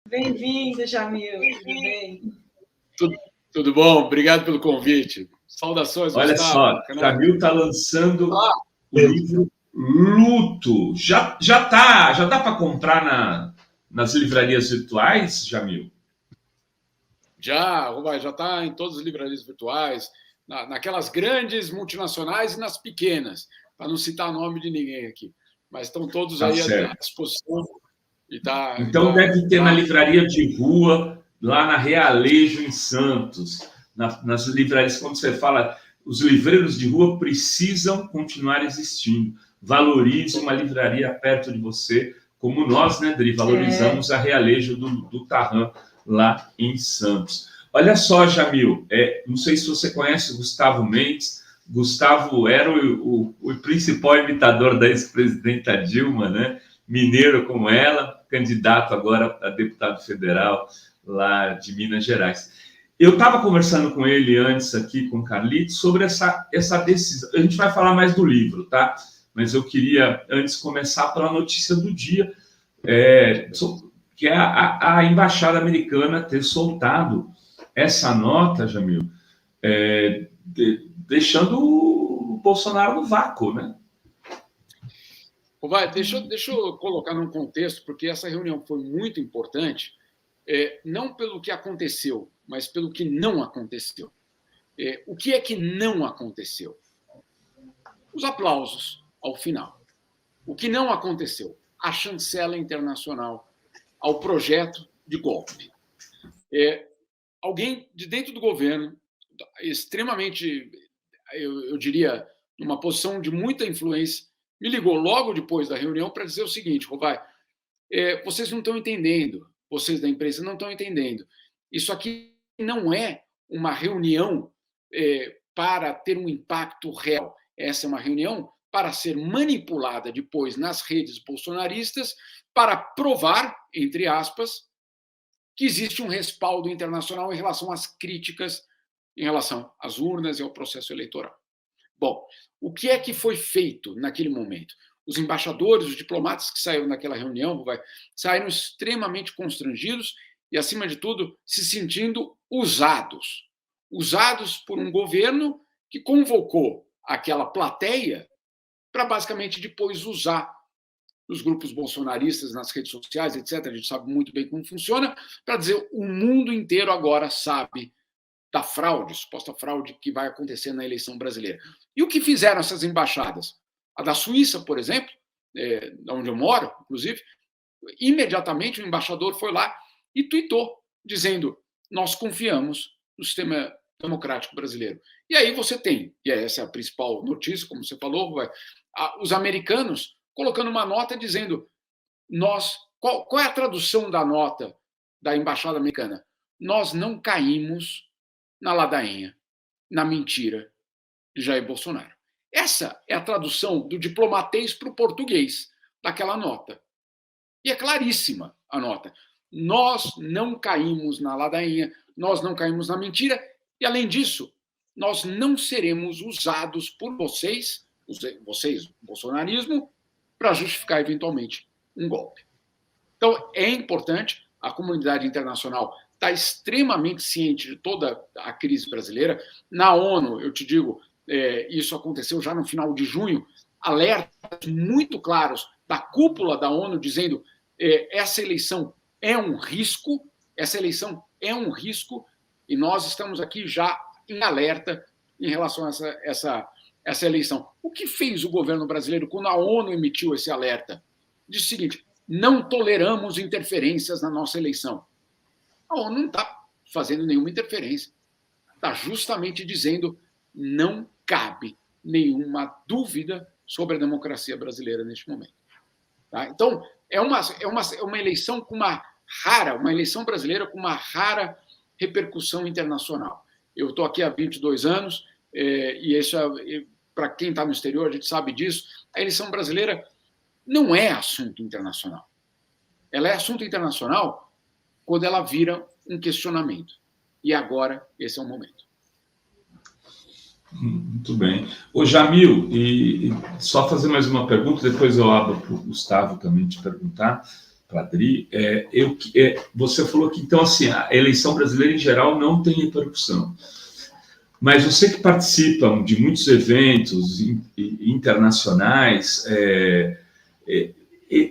Bem-vindo, Jamil. Tudo bem? Tudo bom? Obrigado pelo convite. Saudações, Olha Gustavo. só, Jamil está lançando o livro Luto. Já dá para comprar nas livrarias virtuais, Jamil? Já está em todas as livrarias virtuais, naquelas grandes multinacionais e nas pequenas, para não citar nome de ninguém aqui. Mas estão todos aí à disposição. Então deve ter na livraria de rua, lá na Realejo, em Santos. Nas livrarias, quando você fala, os livreiros de rua precisam continuar existindo. Valorize uma livraria perto de você, como nós, né, Dri, valorizamos a Realejo do Tarrant, lá em Santos. Olha só, Jamil, não sei se você conhece o Gustavo Mendes. Gustavo era o principal imitador da ex-presidenta Dilma, né? Mineiro como ela, candidato agora a deputado federal lá de Minas Gerais. Eu estava conversando com ele antes aqui, com o Carlito, sobre essa decisão. A gente vai falar mais do livro, tá? Mas eu queria, antes, começar pela notícia do dia, que é a embaixada americana ter soltado essa nota, Jamil, deixando o Bolsonaro no vácuo, né? Deixa eu colocar num contexto, porque essa reunião foi muito importante, não pelo que aconteceu, mas pelo que não aconteceu. O que é que não aconteceu? Os aplausos ao final. O que não aconteceu? A chancela internacional ao projeto de golpe. Alguém de dentro do governo, extremamente, eu diria, numa posição de muita influência, me ligou logo depois da reunião para dizer o seguinte: Rovai, vocês não estão entendendo, vocês da imprensa não estão entendendo. Isso aqui não é uma reunião para ter um impacto real. Essa é uma reunião para ser manipulada depois nas redes bolsonaristas para provar, entre aspas, que existe um respaldo internacional em relação às críticas em relação às urnas e ao processo eleitoral. Bom, o que é que foi feito naquele momento? Os embaixadores, os diplomatas que saíram daquela reunião, saíram extremamente constrangidos e, acima de tudo, se sentindo usados. Usados por um governo que convocou aquela plateia para, basicamente, depois usar os grupos bolsonaristas nas redes sociais, etc. A gente sabe muito bem como funciona, para dizer o mundo inteiro agora sabe da fraude, suposta fraude que vai acontecer na eleição brasileira. E o que fizeram essas embaixadas? A da Suíça, por exemplo, onde eu moro, inclusive, imediatamente o embaixador foi lá e tuitou, dizendo: nós confiamos no sistema democrático brasileiro. E aí você tem, e essa é a principal notícia, como você falou, os americanos colocando uma nota dizendo: qual é a tradução da nota da embaixada americana? Nós não caímos na ladainha, na mentira de Jair Bolsonaro. Essa é a tradução do diplomatês para o português daquela nota. E é claríssima a nota. Nós não caímos na ladainha, nós não caímos na mentira, e, além disso, nós não seremos usados por vocês, o bolsonarismo, para justificar, eventualmente, um golpe. Então, é importante, a comunidade internacional está extremamente ciente de toda a crise brasileira. Na ONU, eu te digo, isso aconteceu já no final de junho, alertas muito claros da cúpula da ONU dizendo: essa eleição é um risco, e nós estamos aqui já em alerta em relação a essa eleição. O que fez o governo brasileiro quando a ONU emitiu esse alerta? Disse o seguinte: não toleramos interferências na nossa eleição. A ONU não está fazendo nenhuma interferência. Está justamente dizendo: não cabe nenhuma dúvida sobre a democracia brasileira neste momento. Tá? Então, é uma eleição com uma eleição brasileira com uma rara repercussão internacional. Eu estou aqui há 22 anos, e isso, para quem está no exterior, a gente sabe disso. A eleição brasileira não é assunto internacional. Ela é assunto internacional quando ela vira um questionamento. E agora, esse é o momento. Muito bem. Ô, Jamil, e só fazer mais uma pergunta, depois eu abro para o Gustavo também te perguntar. Adri. Você falou que, então, assim, a eleição brasileira, em geral, não tem repercussão. Mas você que participa de muitos eventos internacionais,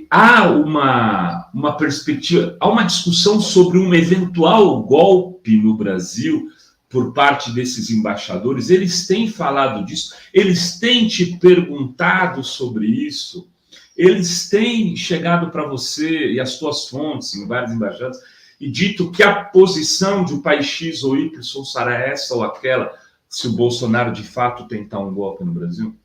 há uma perspectiva, há uma discussão sobre um eventual golpe no Brasil por parte desses embaixadores? Eles têm falado disso? Eles têm te perguntado sobre isso? Eles têm chegado para você e as suas fontes em várias embaixadas e dito que a posição de um país X ou Y será essa ou aquela se o Bolsonaro de fato tentar um golpe no Brasil?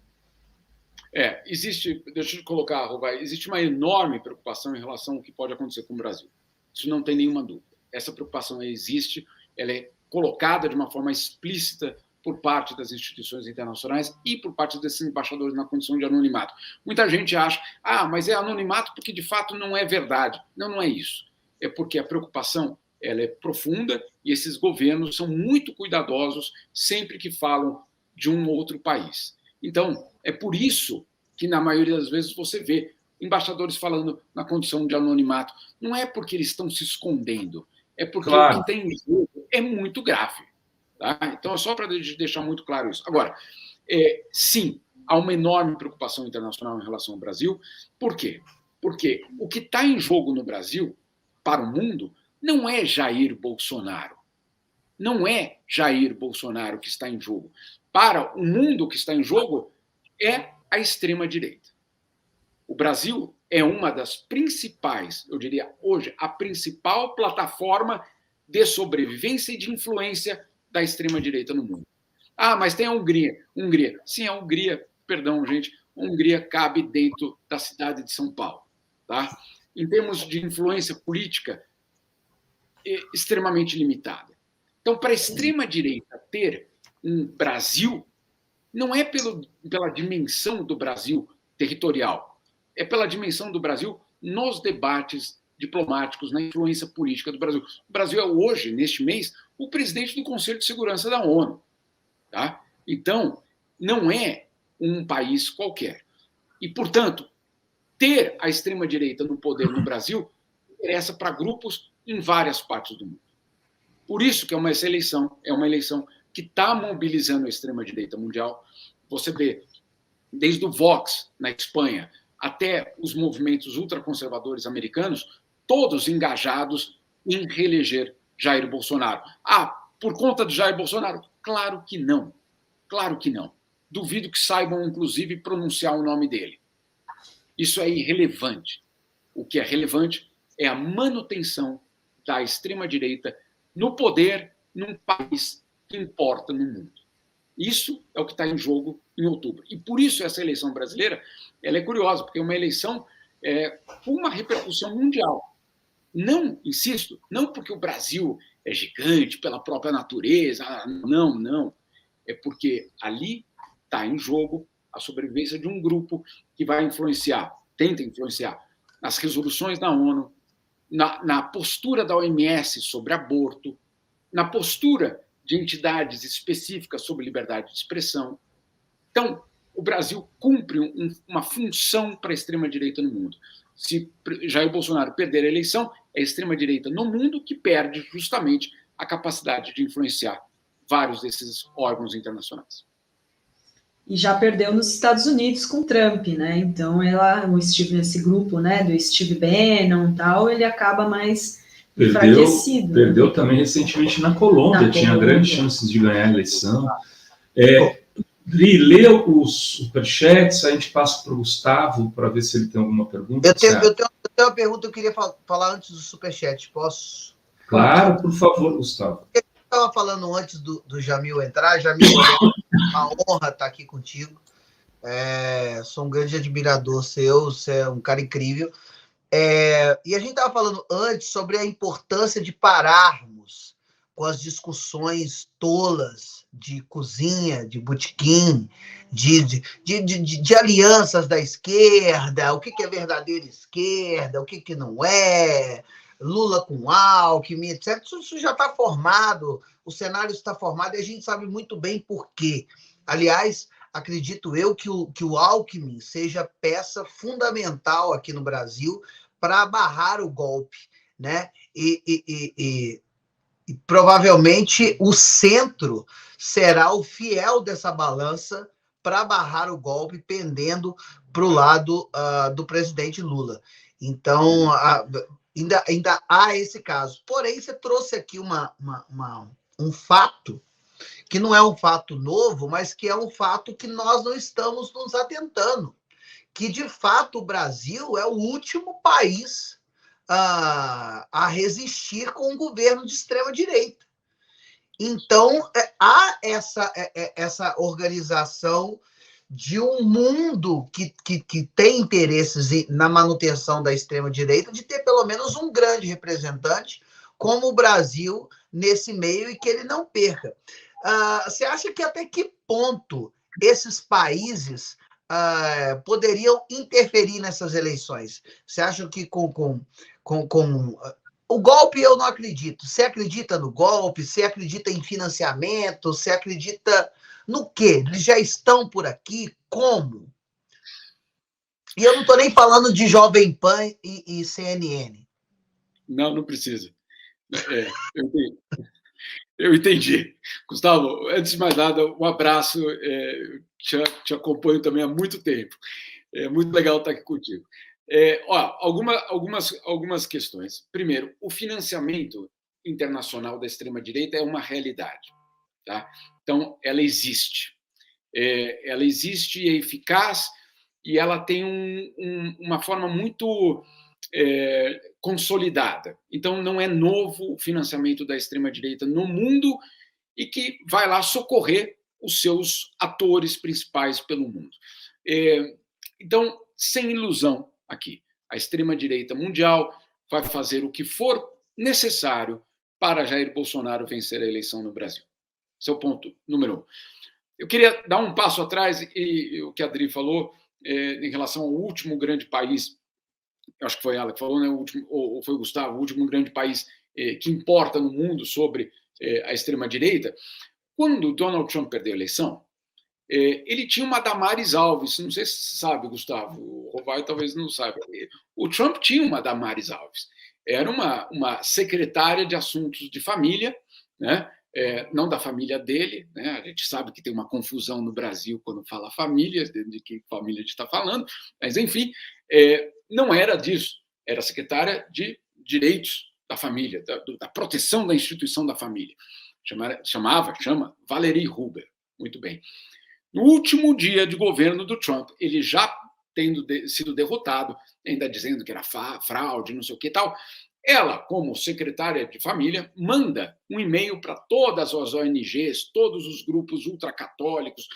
Deixa eu colocar, Rovai, existe uma enorme preocupação em relação ao que pode acontecer com o Brasil. Isso não tem nenhuma dúvida. Essa preocupação existe, ela é colocada de uma forma explícita por parte das instituições internacionais e por parte desses embaixadores na condição de anonimato. Muita gente acha, mas é anonimato porque de fato não é verdade. Não, não é isso. É porque a preocupação ela é profunda e esses governos são muito cuidadosos sempre que falam de um outro país. Então, é por isso que, na maioria das vezes, você vê embaixadores falando na condição de anonimato. Não é porque eles estão se escondendo, é porque o que tem em jogo é muito grave. Tá? Então, é só para deixar muito claro isso. Agora, sim, há uma enorme preocupação internacional em relação ao Brasil. Por quê? Porque o que está em jogo no Brasil, para o mundo, não é Jair Bolsonaro. Não é Jair Bolsonaro que está em jogo. Para o mundo, o que está em jogo é a extrema-direita. O Brasil é uma das principais, eu diria hoje, a principal plataforma de sobrevivência e de influência da extrema-direita no mundo. Mas tem a Hungria. Sim, a Hungria, perdão, gente, a Hungria cabe dentro da cidade de São Paulo. Tá? Em termos de influência política, é extremamente limitada. Então, para a extrema-direita ter um Brasil, não é pela dimensão do Brasil territorial, é pela dimensão do Brasil nos debates diplomáticos, na influência política do Brasil. O Brasil é hoje, neste mês, o presidente do Conselho de Segurança da ONU. Tá? Então, não é um país qualquer. E, portanto, ter a extrema-direita no poder no Brasil interessa para grupos em várias partes do mundo. Por isso que essa eleição é uma eleição que está mobilizando a extrema-direita mundial. Você vê, desde o Vox, na Espanha, até os movimentos ultraconservadores americanos, todos engajados em reeleger Jair Bolsonaro. Por conta de Jair Bolsonaro? Claro que não. Claro que não. Duvido que saibam, inclusive, pronunciar o nome dele. Isso é irrelevante. O que é relevante é a manutenção da extrema-direita no poder num país que importa no mundo. Isso é o que está em jogo em outubro. E por isso essa eleição brasileira ela é curiosa, porque é uma eleição com uma repercussão mundial. Não, insisto, não porque o Brasil é gigante pela própria natureza, não. É porque ali está em jogo a sobrevivência de um grupo que vai tenta influenciar nas resoluções da ONU, na postura da OMS sobre aborto, na postura de entidades específicas sobre liberdade de expressão. Então, o Brasil cumpre uma função para a extrema-direita no mundo. Se Jair Bolsonaro perder a eleição, é a extrema-direita no mundo que perde justamente a capacidade de influenciar vários desses órgãos internacionais. E já perdeu nos Estados Unidos com Trump, né? Então, esse grupo, né, do Steve Bannon e tal, ele acaba mais enfraquecido. Perdeu também recentemente na Colômbia, tinha grandes chances de ganhar a eleição. Lê os superchats, a gente passa para o Gustavo para ver se ele tem alguma pergunta. Eu tenho uma pergunta que eu queria falar antes do superchat, posso? Claro, por favor, Gustavo. Eu estava falando antes do Jamil entrar. Jamil, é uma honra estar aqui contigo. Sou um grande admirador seu, você é um cara incrível. E a gente estava falando antes sobre a importância de pararmos com as discussões tolas de cozinha, de botequim, de alianças da esquerda, o que é verdadeira esquerda, o que não é, Lula com Alckmin, etc. Isso já está formado, o cenário está formado e a gente sabe muito bem por quê. Aliás, acredito eu que o Alckmin seja peça fundamental aqui no Brasil para barrar o golpe, né? E provavelmente o centro será o fiel dessa balança para barrar o golpe, pendendo para o lado do presidente Lula. Então, ainda há esse caso. Porém, você trouxe aqui um fato, que não é um fato novo, mas que é um fato que nós não estamos nos atentando, que, de fato, o Brasil é o último país a resistir com um governo de extrema-direita. Então, há essa organização de um mundo que tem interesses na manutenção da extrema-direita, de ter pelo menos um grande representante, como o Brasil, nesse meio, e que ele não perca. Você acha que até que ponto esses países poderiam interferir nessas eleições? Você acha que com o golpe eu não acredito? Você acredita no golpe? Você acredita em financiamento? Você acredita no quê? Eles já estão por aqui? Como? E eu não estou nem falando de Jovem Pan e CNN. Não precisa. Eu entendi. Gustavo, antes de mais nada, um abraço. Te acompanho também há muito tempo. É muito legal estar aqui contigo. Algumas questões. Primeiro, o financiamento internacional da extrema-direita é uma realidade. Tá? Então, ela existe. Ela existe e é eficaz, e ela tem uma forma muito consolidada. Então, não é novo o financiamento da extrema-direita no mundo e que vai lá socorrer os seus atores principais pelo mundo. Então, sem ilusão aqui, a extrema-direita mundial vai fazer o que for necessário para Jair Bolsonaro vencer a eleição no Brasil. Esse é o ponto número 1. Eu queria dar um passo atrás, e o que a Adri falou, em relação ao último grande país, eu acho que foi ela que falou, né, ou foi o Gustavo, o último grande país que importa no mundo sobre a extrema-direita. Quando o Donald Trump perdeu a eleição, ele tinha uma Damares Alves, não sei se você sabe, Gustavo, o Rovai talvez não saiba. O Trump tinha uma Damares Alves, era uma secretária de assuntos de família, né? Não da família dele, né? A gente sabe que tem uma confusão no Brasil quando fala família, de que família a gente está falando, mas enfim, não era disso, era secretária de direitos da família, da proteção da instituição da família. Chama Valerie Huber. Muito bem. No último dia de governo do Trump, ele já tendo sido derrotado, ainda dizendo que era fraude, não sei o que e tal, ela, como secretária de família, manda um e-mail para todas as ONGs, todos os grupos ultracatólicos,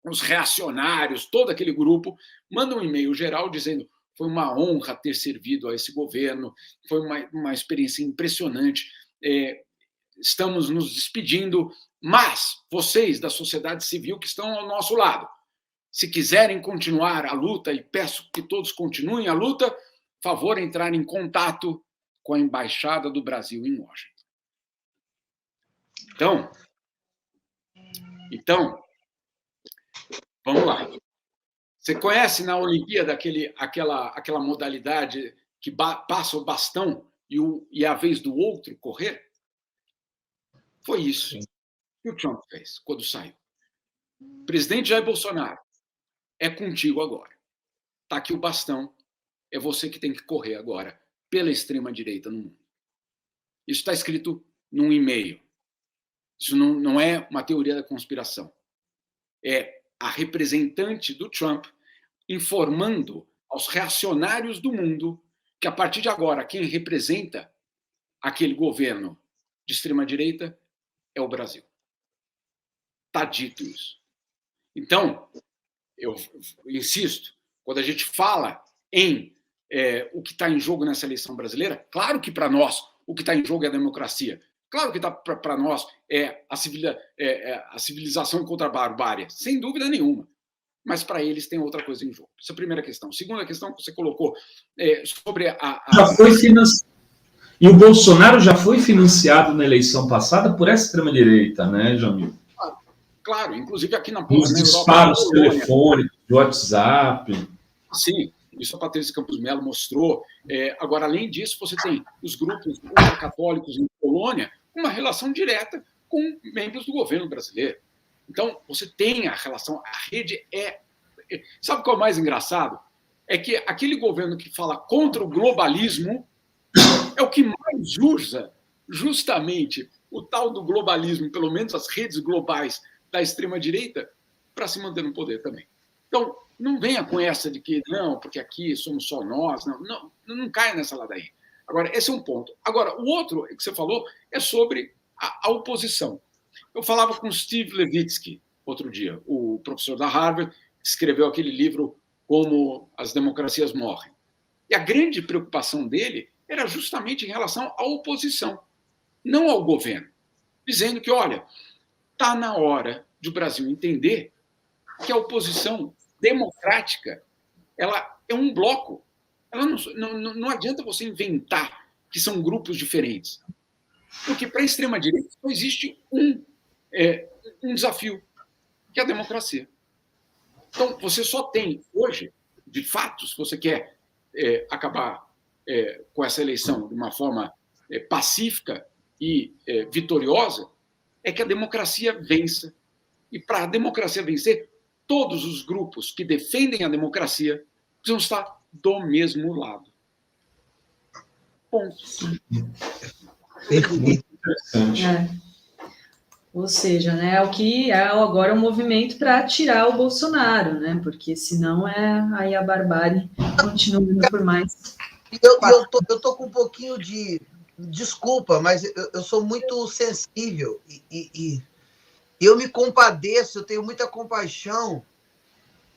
os reacionários, todo aquele grupo, manda um e-mail geral dizendo: foi uma honra ter servido a esse governo, foi uma experiência impressionante, estamos nos despedindo, mas vocês da sociedade civil que estão ao nosso lado, se quiserem continuar a luta, e peço que todos continuem a luta, favor entrar em contato com a Embaixada do Brasil em Washington. Então, vamos lá. Você conhece na Olimpíada aquela modalidade que passa o bastão e é a vez do outro correr? Foi isso que o Trump fez quando saiu. Presidente Jair Bolsonaro, é contigo agora. Está aqui o bastão, é você que tem que correr agora pela extrema-direita no mundo. Isso está escrito num e-mail. Isso não é uma teoria da conspiração. É a representante do Trump informando aos reacionários do mundo que, a partir de agora, quem representa aquele governo de extrema-direita é o Brasil. Está dito isso. Então, eu insisto, quando a gente fala em o que está em jogo nessa eleição brasileira, claro que para nós o que está em jogo é a democracia. Claro que para nós é a civilização contra a barbárie, sem dúvida nenhuma. Mas para eles tem outra coisa em jogo. Essa é a primeira questão. Segunda questão que você colocou sobre Já foi financiado. E o Bolsonaro já foi financiado na eleição passada por essa extrema-direita, né, Jamil? Claro, inclusive aqui na Europa. Os disparos telefônicos, do WhatsApp. Sim, isso a Patrícia Campos Melo mostrou. Agora, além disso, você tem os grupos ultracatólicos em Polônia com uma relação direta com membros do governo brasileiro. Então, você tem a relação, a rede Sabe qual é o mais engraçado? É que aquele governo que fala contra o globalismo é o que mais usa justamente o tal do globalismo, pelo menos as redes globais da extrema-direita, para se manter no poder também. Então, não venha com essa de que, não, porque aqui somos só nós. Não caia nessa ladainha. Agora, esse é um ponto. Agora, o outro que você falou é sobre a oposição. Eu falava com Steve Levitsky outro dia, o professor da Harvard, que escreveu aquele livro Como as Democracias Morrem. E a grande preocupação dele era justamente em relação à oposição, não ao governo, dizendo que, olha, está na hora de o Brasil entender que a oposição democrática ela é um bloco. Ela não adianta você inventar que são grupos diferentes. Porque para a extrema-direita só existe um desafio, que é a democracia. Então, você só tem hoje, de fato, se você quer acabar com essa eleição de uma forma pacífica e vitoriosa, é que a democracia vença. E para a democracia vencer, todos os grupos que defendem a democracia precisam estar do mesmo lado. Ponto. Interessante. Ou seja, né, o que é agora um movimento para tirar o Bolsonaro, né? Porque senão aí a barbárie continua indo por mais. Eu tô com um pouquinho de desculpa, mas eu sou muito sensível e eu me compadeço, eu tenho muita compaixão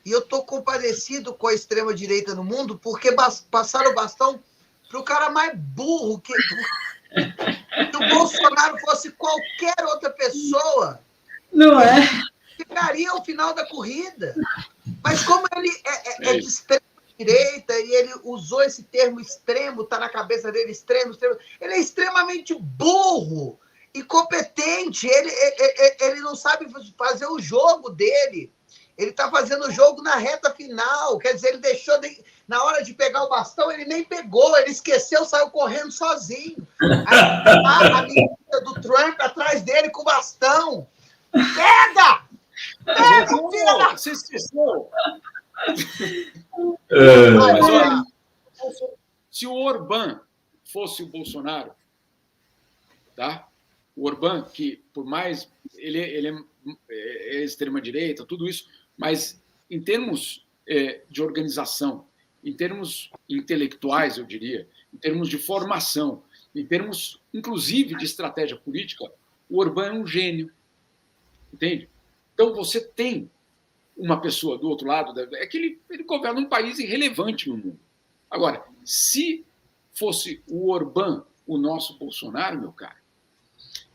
e eu tô compadecido com a extrema-direita no mundo porque passaram o bastão para o cara mais burro que... Se o Bolsonaro fosse qualquer outra pessoa, não é? Ficaria ao final da corrida. Mas como ele é de extrema direita e ele usou esse termo extremo, está na cabeça dele extremo, ele é extremamente burro, incompetente, ele não sabe fazer o jogo dele. Ele está fazendo o jogo na reta final, quer dizer, ele deixou... Na hora de pegar o bastão, ele nem pegou, ele esqueceu, saiu correndo sozinho. Aí, a menina do Trump atrás dele com o bastão. Pega! Pega, filha da... Você esqueceu. Mas, olha, se o Orbán fosse o Bolsonaro, tá? O Orbán, que por mais... Ele é extrema-direita, tudo isso, mas em termos de organização, em termos intelectuais, eu diria, em termos de formação, em termos, inclusive, de estratégia política, o Orbán é um gênio. Entende? Então, você tem uma pessoa do outro lado, é que ele governa um país irrelevante no mundo. Agora, se fosse o Orbán o nosso Bolsonaro, meu cara,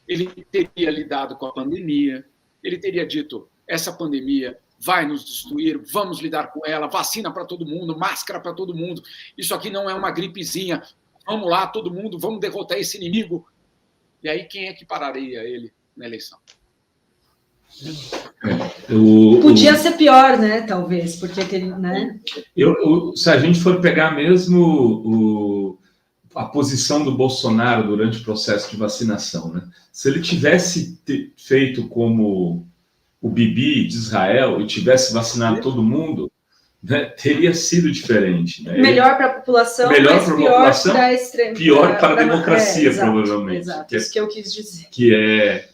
ele teria lidado com a pandemia, ele teria dito, essa pandemia vai nos destruir, vamos lidar com ela, vacina para todo mundo, máscara para todo mundo, isso aqui não é uma gripezinha, vamos lá, todo mundo, vamos derrotar esse inimigo. E aí, quem é que pararia ele na eleição? Podia ser pior, né? Talvez, porque né? Se a gente for pegar mesmo a posição do Bolsonaro durante o processo de vacinação, né? Se ele tivesse feito como o Bibi de Israel e tivesse vacinado todo mundo, né, teria sido diferente. Né? Melhor para a população, melhor para a população, pior para a democracia, exato, provavelmente. Exato, isso que eu quis dizer. Que é...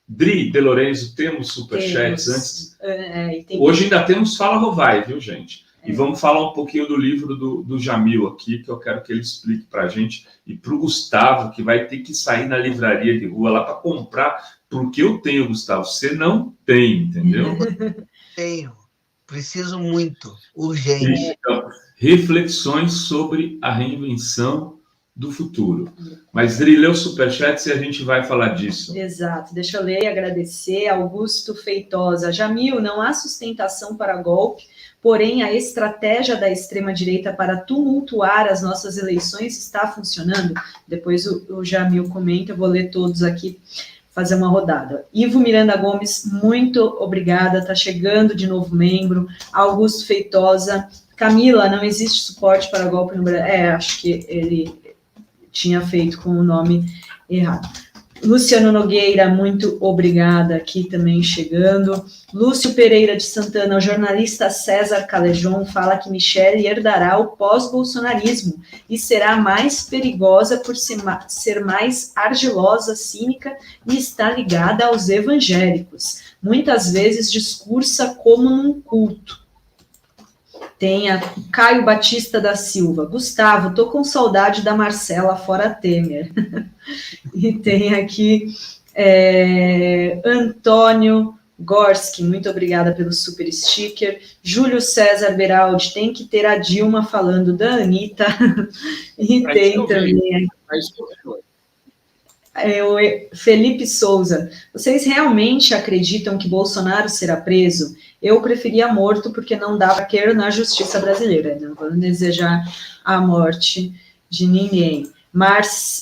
Dri, De Lorenzo, temos superchats antes? Hoje ainda temos Fala Rovai, viu, gente? E vamos falar um pouquinho do livro do Jamil aqui, que eu quero que ele explique para a gente, e para o Gustavo, que vai ter que sair na livraria de rua lá para comprar, porque eu tenho, Gustavo, você não tem, entendeu? Tenho, preciso muito, urgente. Então, reflexões sobre a reinvenção do futuro. Mas, Dri, lê o superchat e a gente vai falar disso. Exato. Deixa eu ler e agradecer. Augusto Feitosa. Jamil, não há sustentação para golpe, porém a estratégia da extrema-direita para tumultuar as nossas eleições está funcionando? Depois o Jamil comenta, eu vou ler todos aqui, fazer uma rodada. Ivo Miranda Gomes, muito obrigada, está chegando de novo membro. Augusto Feitosa, Camila, não existe suporte para golpe no Brasil. Acho que ele tinha feito com o nome errado. Luciano Nogueira, muito obrigada, aqui também chegando. Lúcio Pereira de Santana, o jornalista César Calejon fala que Michele herdará o pós-bolsonarismo e será mais perigosa por ser mais argilosa, cínica e está ligada aos evangélicos. Muitas vezes discursa como num culto. Tem a Caio Batista da Silva. Gustavo, tô com saudade da Marcela fora Temer. E tem aqui Antônio Gorski, muito obrigada pelo super sticker. Júlio César Beraldi, tem que ter a Dilma falando da Anitta. E tem também Felipe Souza. Vocês realmente acreditam que Bolsonaro será preso? Eu preferia morto porque não dá para querer na justiça brasileira. Não vou desejar a morte de ninguém.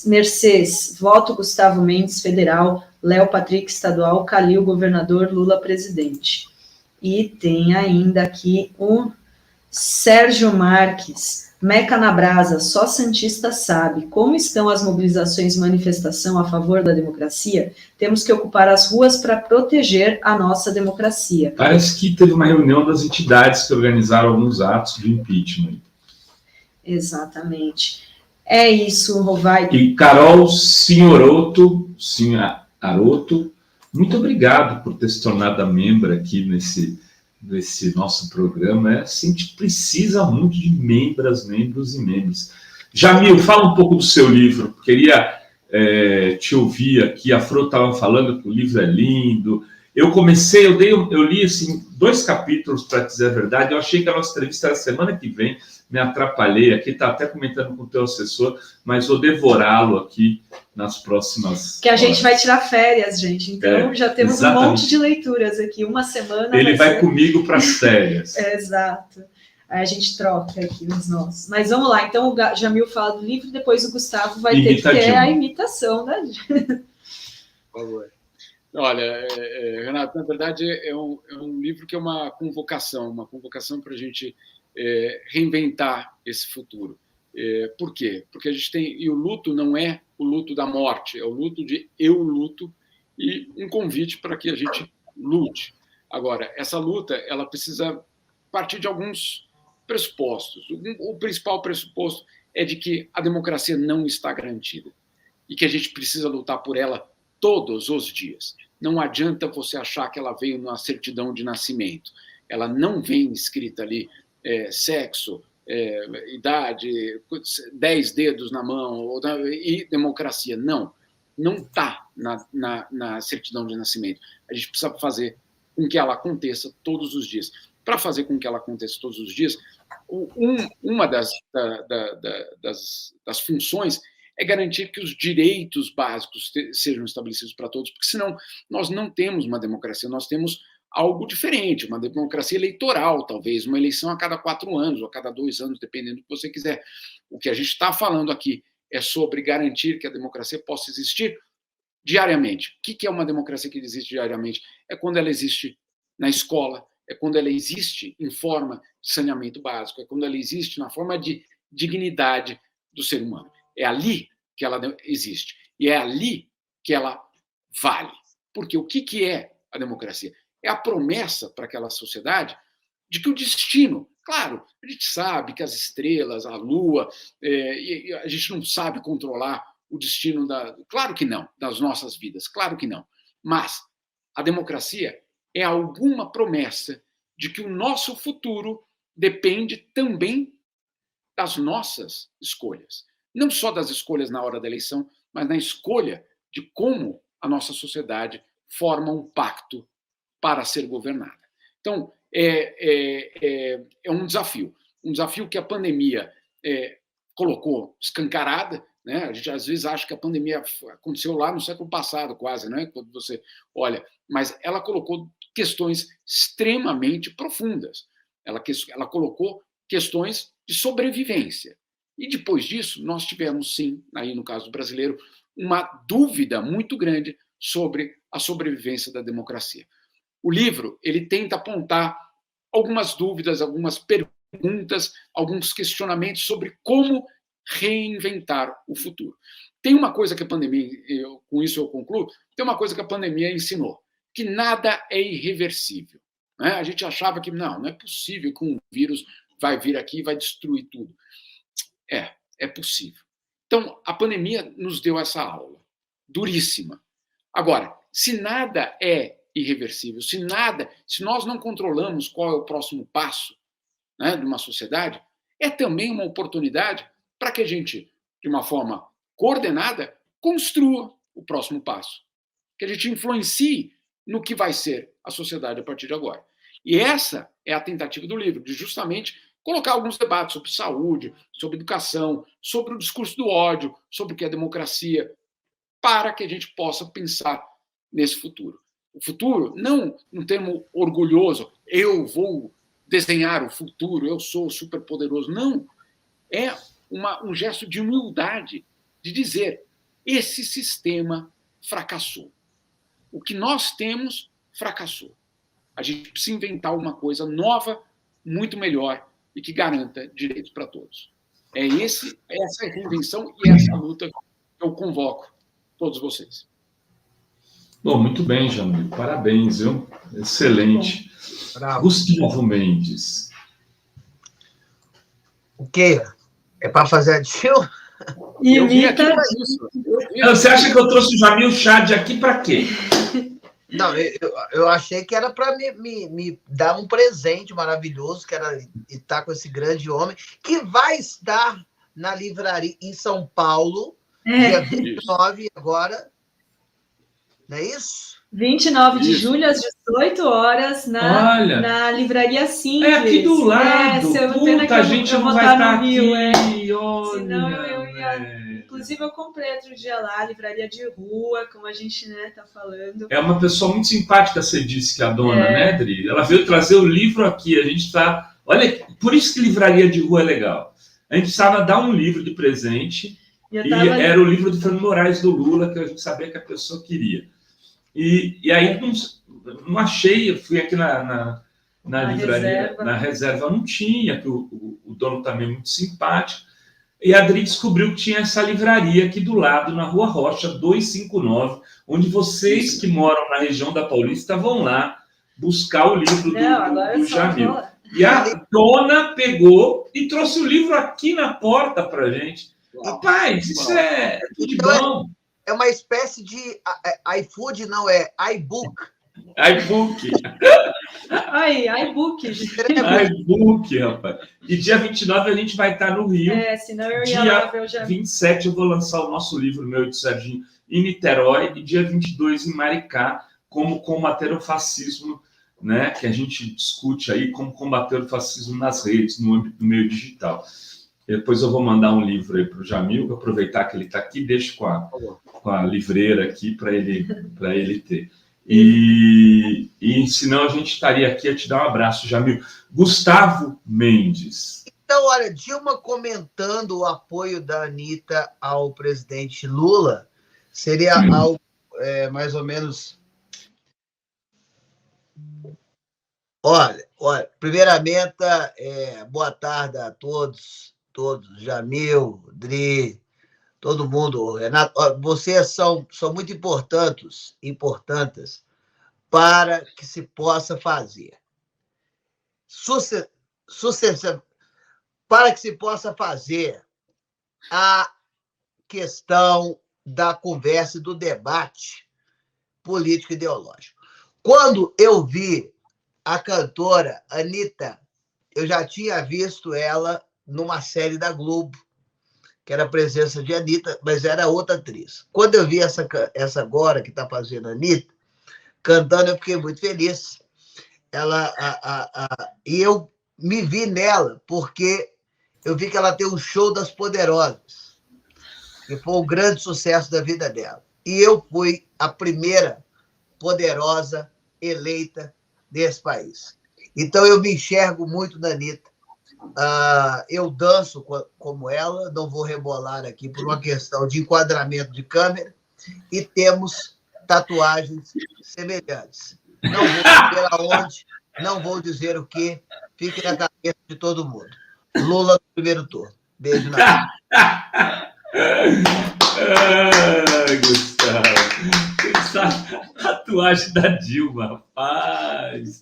Mercedes, voto Gustavo Mendes, federal, Léo Patrick, estadual, Calil, governador, Lula, presidente. E tem ainda aqui o Sérgio Marques, Meca na Brasa, só Santista sabe. Como estão as mobilizações e manifestação a favor da democracia? Temos que ocupar as ruas para proteger a nossa democracia. Parece que teve uma reunião das entidades que organizaram alguns atos de impeachment. Exatamente. É isso, Rovai. E Carol Senhoroto, muito obrigado por ter se tornado membro aqui nesse nosso programa. A gente precisa muito de membros e membros. Jamil, fala um pouco do seu livro. Queria te ouvir aqui. A Fro estava falando que o livro é lindo. Eu li assim, 2 capítulos, para dizer a verdade. Eu achei que a nossa entrevista era semana que vem. Me atrapalhei aqui, está até comentando com o teu assessor, mas vou devorá-lo aqui nas próximas Que a gente vai tirar férias, gente. Então, já temos exatamente. Um monte de leituras aqui. Uma semana... Ele vai comigo para as férias. Exato. Aí a gente troca aqui os nossos. Mas vamos lá. Então, o Jamil fala do livro, depois o Gustavo vai ter que ter a imitação, né? Por favor. Olha, Renato, na verdade, é um livro que é uma convocação para a gente... reinventar esse futuro. Por quê? Porque a gente tem... E o luto não é o luto da morte, é o luto de eu luto e um convite para que a gente lute. Agora, essa luta, ela precisa partir de alguns pressupostos. O principal pressuposto é de que a democracia não está garantida e que a gente precisa lutar por ela todos os dias. Não adianta você achar que ela veio na certidão de nascimento. Ela não vem escrita ali sexo, idade, 10 dedos na mão e democracia. Não está na certidão de nascimento. A gente precisa fazer com que ela aconteça todos os dias. Para fazer com que ela aconteça todos os dias, uma das funções é garantir que os direitos básicos sejam estabelecidos para todos, porque senão nós não temos uma democracia, nós temos algo diferente, uma democracia eleitoral, talvez, uma eleição a cada 4 anos, ou a cada 2 anos, dependendo do que você quiser. O que a gente está falando aqui é sobre garantir que a democracia possa existir diariamente. O que é uma democracia que existe diariamente? É quando ela existe na escola, é quando ela existe em forma de saneamento básico, é quando ela existe na forma de dignidade do ser humano. É ali que ela existe. E é ali que ela vale. Porque o que é a democracia? É a promessa para aquela sociedade de que o destino... Claro, a gente sabe que as estrelas, a lua, a gente não sabe controlar o destino Claro que não, das nossas vidas, claro que não. Mas a democracia é alguma promessa de que o nosso futuro depende também das nossas escolhas. Não só das escolhas na hora da eleição, mas na escolha de como a nossa sociedade forma um pacto para ser governada. Então, é um desafio que a pandemia colocou escancarada, né? A gente às vezes acha que a pandemia aconteceu lá no século passado, quase, né? Quando você olha, mas ela colocou questões extremamente profundas. Ela colocou questões de sobrevivência. E depois disso, nós tivemos, sim, aí no caso do brasileiro, uma dúvida muito grande sobre a sobrevivência da democracia. O livro, ele tenta apontar algumas dúvidas, algumas perguntas perguntas, alguns questionamentos sobre como reinventar o futuro. Tem uma coisa que a pandemia, com isso eu concluo, tem uma coisa que a pandemia ensinou, que nada é irreversível. Né? A gente achava que não é possível que um vírus vai vir aqui e vai destruir tudo. É possível. Então, a pandemia nos deu essa aula, duríssima. Agora, se nada é irreversível, se nós não controlamos qual é o próximo passo, né, de uma sociedade, é também uma oportunidade para que a gente, de uma forma coordenada, construa o próximo passo. Que a gente influencie no que vai ser a sociedade a partir de agora. E essa é a tentativa do livro, de justamente colocar alguns debates sobre saúde, sobre educação, sobre o discurso do ódio, sobre o que é democracia, para que a gente possa pensar nesse futuro. O futuro, não num termo orgulhoso, eu vou desenhar o futuro, eu sou superpoderoso. Não. É um gesto de humildade, de dizer, esse sistema fracassou. O que nós temos fracassou. A gente precisa inventar uma coisa nova, muito melhor e que garanta direitos para todos. Essa é a reinvenção e essa luta que eu convoco todos vocês. Bom, muito bem, Jamil. Parabéns, viu? Excelente. Gustavo Mendes. O quê? É para fazer a Gil? Eu vim aqui para isso. Você acha que eu trouxe o Jamil Chad aqui para quê? Não, eu achei que era para me dar um presente maravilhoso, que era estar com esse grande homem, que vai estar na livraria em São Paulo, dia 29 agora. Não é isso? 29 de julho, às 18 horas, na Livraria Simples. É aqui do lado. Puta, a gente não vai estar aqui. Senão eu ia... Inclusive, eu comprei outro dia lá, livraria de rua, como a gente tá falando. É uma pessoa muito simpática, você disse, que a dona, né, Dri? Ela veio trazer o livro aqui, a gente está... Olha, por isso que livraria de rua é legal. A gente precisava dar um livro de presente, e era o livro do Fernando Moraes, do Lula, que a gente sabia que a pessoa queria. E aí não achei, eu fui aqui na livraria, na reserva não tinha, que o dono também é muito simpático. E a Adri descobriu que tinha essa livraria aqui do lado, na Rua Rocha 259, onde vocês que moram na região da Paulista vão lá buscar o livro do Jamil. E a dona pegou e trouxe o livro aqui na porta pra gente. Rapaz, isso é tudo de bom. É uma espécie de iFood, não é iBook. iBook. iBook. iBook, rapaz. E dia 29 a gente vai estar no Rio. Senão eu ia lá ver o Jamil. Dia 27 eu vou lançar o nosso livro, meu e do Serginho, em Niterói. E dia 22 em Maricá, como combater o fascismo, né? Que a gente discute aí como combater o fascismo nas redes, no âmbito do meio digital. Depois eu vou mandar um livro aí para o Jamil, vou aproveitar que ele está aqui, deixo com a livreira aqui para ele ter. E senão a gente estaria aqui a te dar um abraço, Jamil. Gustavo Mendes. Então, olha, Dilma comentando o apoio da Anitta ao presidente Lula, seria algo mais ou menos... Olha, primeiramente, boa tarde a todos, Jamil, Dri, todo mundo. Renato, vocês são muito importantes para que se possa fazer. Para que se possa fazer a questão da conversa e do debate político-ideológico. Quando eu vi a cantora Anitta, eu já tinha visto ela numa série da Globo, que era a presença de Anitta, mas era outra atriz. Quando eu vi essa agora, que está fazendo a Anitta, cantando, eu fiquei muito feliz. E eu me vi nela, porque eu vi que ela tem um show das Poderosas, que foi um grande sucesso da vida dela. E eu fui a primeira poderosa eleita desse país. Então, eu me enxergo muito na Anitta. Eu danço como ela, não vou rebolar aqui por uma questão de enquadramento de câmera, e temos tatuagens semelhantes. Não vou saber aonde, não vou dizer o que, fique na cabeça de todo mundo. Lula no primeiro turno. Beijo na Ai, Gustavo. Essa tatuagem da Dilma, rapaz.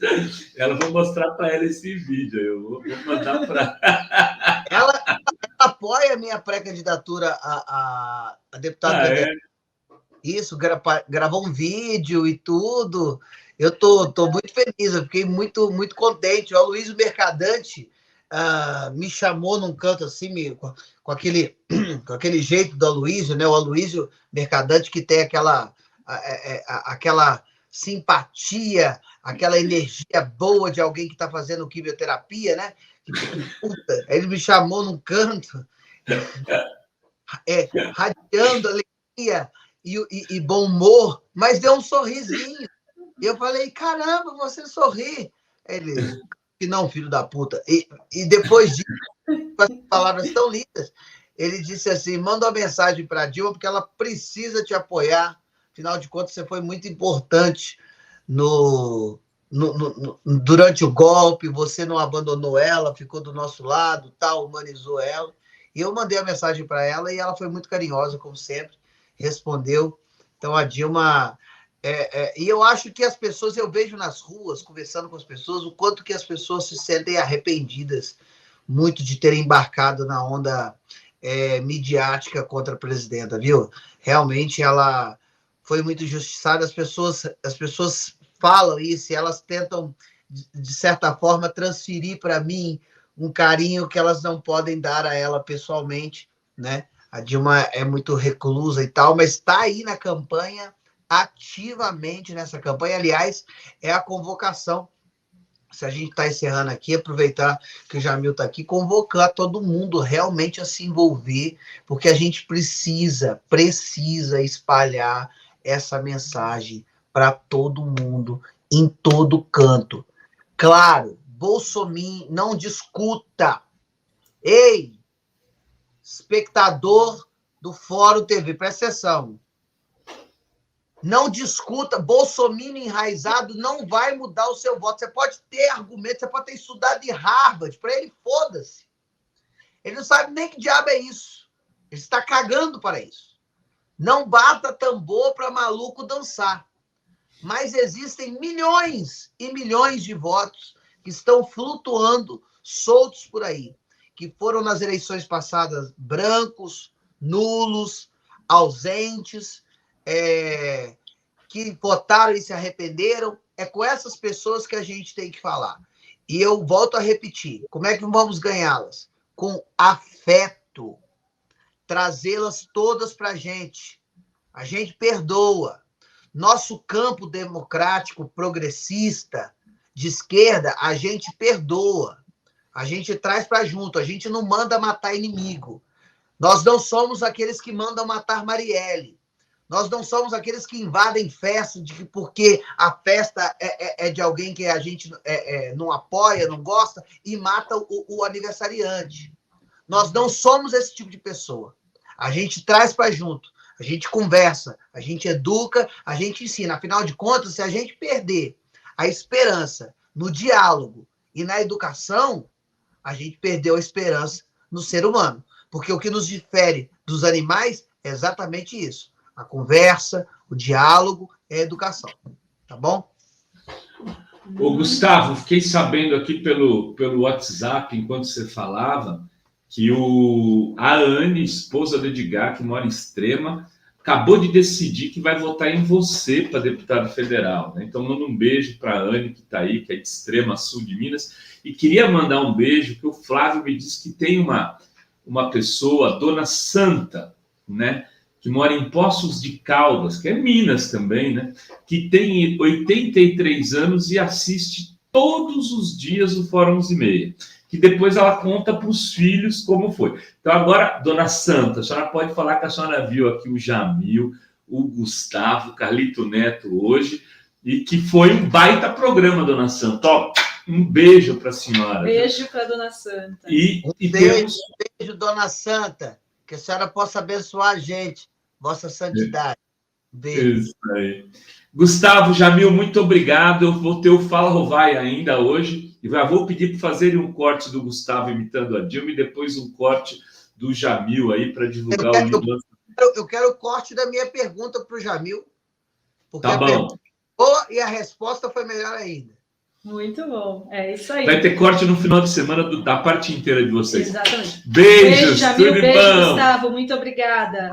Ela vou mostrar para ela esse vídeo. Eu vou mandar para ela. Apoia a minha pré-candidatura a deputado federal. Isso, gravou um vídeo e tudo. Eu tô muito feliz, eu fiquei muito, muito contente. O Aloysio Mercadante me chamou num canto assim, com aquele jeito do Aloysio, né? O Aloysio Mercadante que tem aquela simpatia, aquela energia boa de alguém que está fazendo quimioterapia, né? Ele me chamou num canto, radiando alegria e bom humor, mas deu um sorrisinho. E eu falei, caramba, você sorri. Ele, que não, filho da puta. E depois disso, com as palavras tão lindas, ele disse assim, manda uma mensagem para a Dilma, porque ela precisa te apoiar. Afinal de contas, você foi muito importante durante o golpe, você não abandonou ela, ficou do nosso lado, tal, humanizou ela. E eu mandei a mensagem para ela e ela foi muito carinhosa, como sempre, respondeu. Então, a Dilma... e eu acho que as pessoas, eu vejo nas ruas, conversando com as pessoas, o quanto que as pessoas se sentem arrependidas muito de terem embarcado na onda midiática contra a presidenta, viu? Realmente, ela foi muito injustiçada. As pessoas falam isso e elas tentam, de certa forma, transferir para mim um carinho que elas não podem dar a ela pessoalmente, né? A Dilma é muito reclusa e tal, mas está aí na campanha, ativamente nessa campanha. Aliás, é a convocação. Se a gente está encerrando aqui, aproveitar que o Jamil está aqui, convocar todo mundo realmente a se envolver, porque a gente precisa espalhar essa mensagem para todo mundo, em todo canto. Claro, Bolsonaro não discuta. Ei, espectador do Fórum TV, presta atenção. Não discuta. Bolsonaro enraizado não vai mudar o seu voto. Você pode ter argumentos, você pode ter estudado em Harvard, para ele, foda-se. Ele não sabe nem que diabo é isso. Ele está cagando para isso. Não bata tambor para maluco dançar. Mas existem milhões e milhões de votos que estão flutuando, soltos por aí, que foram nas eleições passadas brancos, nulos, ausentes, que votaram e se arrependeram. É com essas pessoas que a gente tem que falar. E eu volto a repetir, como é que vamos ganhá-las? Com afeto. Trazê-las todas para a gente. A gente perdoa. Nosso campo democrático, progressista, de esquerda, a gente perdoa. A gente traz para junto. A gente não manda matar inimigo. Nós não somos aqueles que mandam matar Marielle. Nós não somos aqueles que invadem festa porque a festa é de alguém que a gente não apoia, não gosta, e mata o aniversariante. Nós não somos esse tipo de pessoa. A gente traz para junto, a gente conversa, a gente educa, a gente ensina. Afinal de contas, se a gente perder a esperança no diálogo e na educação, a gente perdeu a esperança no ser humano. Porque o que nos difere dos animais é exatamente isso. A conversa, o diálogo e a educação. Tá bom? Ô, Gustavo, fiquei sabendo aqui pelo WhatsApp, enquanto você falava, que a Anne, esposa do Edgar, que mora em Extrema, acabou de decidir que vai votar em você para deputado federal. Né? Então, manda um beijo para a Anne, que está aí, que é de Extrema, sul de Minas. E queria mandar um beijo, que o Flávio me disse que tem uma pessoa, Dona Santa, né? Que mora em Poços de Caldas, que é Minas também, né? Que tem 83 anos e assiste todos os dias o Fórum 11h30. Que depois ela conta para os filhos como foi. Então, agora, Dona Santa, a senhora pode falar que a senhora viu aqui o Jamil, o Gustavo, o Carlito Neto hoje, e que foi um baita programa, Dona Santa. Ó, um beijo para a senhora. Beijo para Dona Santa. Beijo, Dona Santa. Que a senhora possa abençoar a gente, Vossa Santidade. Beijo. Isso aí. Gustavo, Jamil, muito obrigado. Eu vou ter o Fala Rovai ainda hoje. E já vou pedir para fazerem um corte do Gustavo imitando a Dilma e depois um corte do Jamil aí para divulgar o livro. Eu quero o corte da minha pergunta para o Jamil. Porque Tá bom. Boa, e a resposta foi melhor ainda. Muito bom. É isso aí. Vai ter corte no final de semana da parte inteira de vocês. Exatamente. Beijos, beijo, Jamil. tudo Beijo, bom. Gustavo. Muito obrigada.